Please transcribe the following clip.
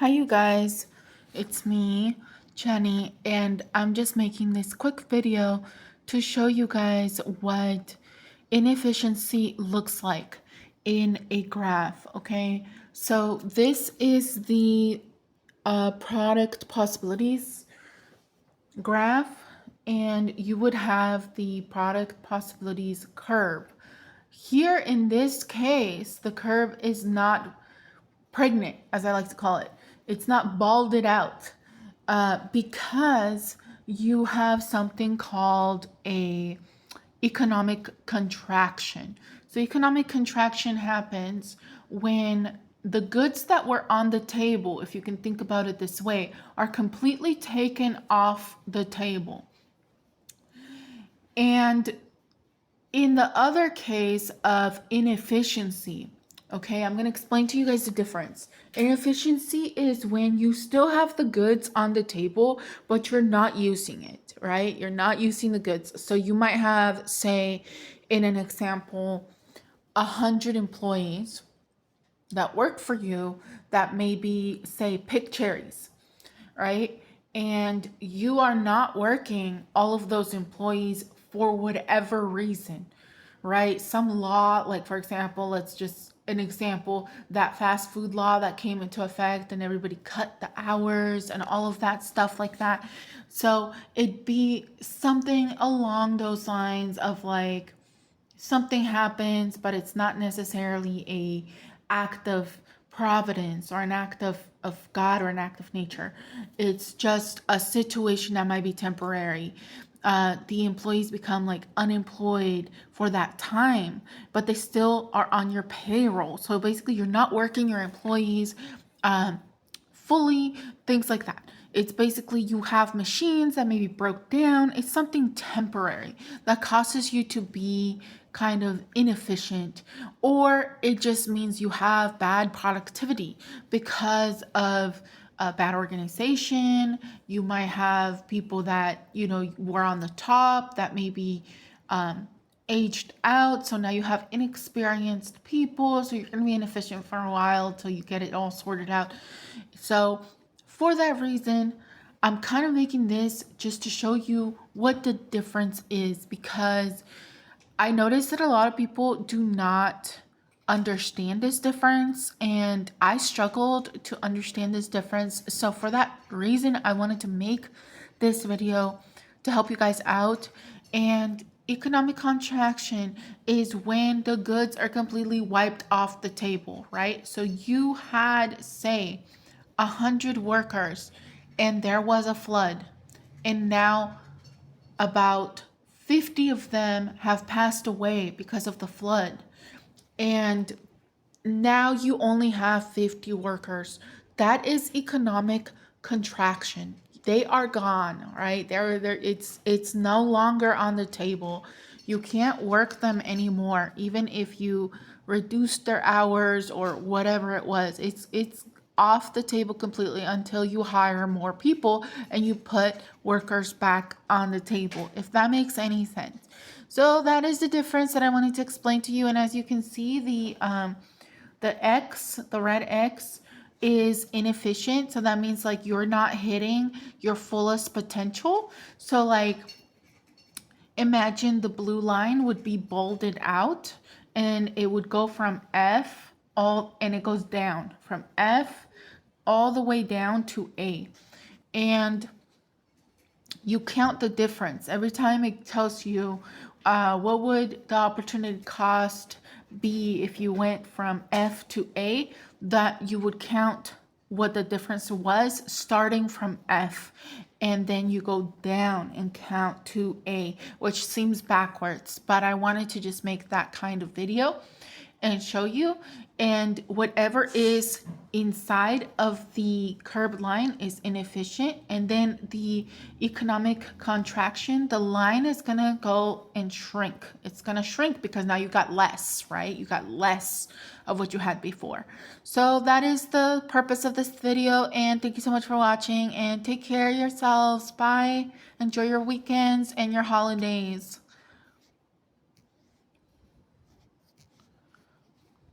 Hi, you guys. It's me, Jenny, and I'm just making this quick video to show you guys what inefficiency looks like in a graph. Okay, so this is the product possibilities graph, and you would have the product possibilities curve. Here in this case, the curve is not pregnant, as I like to call it. It's not balded out because you have something called a economic contraction. So economic contraction happens when the goods that were on the table, if you can think about it this way, are completely taken off the table. And in the other case of inefficiency, okay, I'm going to explain to you guys the difference. Inefficiency is when you still have the goods on the table, but you're not using it, right? You're not using the goods. So you might have, say, in an example, 100 employees that work for you that maybe, say, pick cherries, right? And you are not working all of those employees for whatever reason, right? Some law, like for example, let's just an example, that fast food law that came into effect and everybody cut the hours and all of that stuff like that. So it'd be something along those lines of like something happens, but it's not necessarily a act of providence or an act of God or an act of nature. It's just a situation that might be temporary. The employees become like unemployed for that time, but they still are on your payroll. So basically, you're not working your employees fully, things like that. It's basically you have machines that maybe broke down. It's something temporary that causes you to be kind of inefficient, or it just means you have bad productivity because of bad organization. You might have people that, were on the top that maybe aged out. So now you have inexperienced people. So you're going to be inefficient for a while until you get it all sorted out. So for that reason, I'm kind of making this just to show you what the difference is, because I noticed that a lot of people do not understand this difference, and I struggled to understand this difference. So for that reason, I wanted to make this video to help you guys out. And economic contraction is when the goods are completely wiped off the table, right? So you had, say, 100 workers and there was a flood, and now about 50 of them have passed away because of the flood, and now you only have 50 workers. That is economic contraction. They are gone, right? It's no longer on the table. You can't work them anymore, even if you reduce their hours or whatever it was. It's off the table completely until you hire more people and you put workers back on the table, if that makes any sense. So that is the difference that I wanted to explain to you. And as you can see, the X, the red X, is inefficient. So that means like you're not hitting your fullest potential. So like imagine the blue line would be bolded out and it would go from F and it goes down from F all the way down to A. And you count the difference. Every time it tells you what would the opportunity cost be if you went from F to A, that you would count what the difference was starting from F, and then you go down and count to A, which seems backwards, but I wanted to just make that kind of video and show you. And whatever is inside of the curved line is inefficient, and then the economic contraction, the line is gonna go and shrink. It's gonna shrink because now you got less, right? You got less of what you had before. So that is the purpose of this video, and thank you so much for watching, and take care of yourselves. Bye. Enjoy your weekends and your holidays.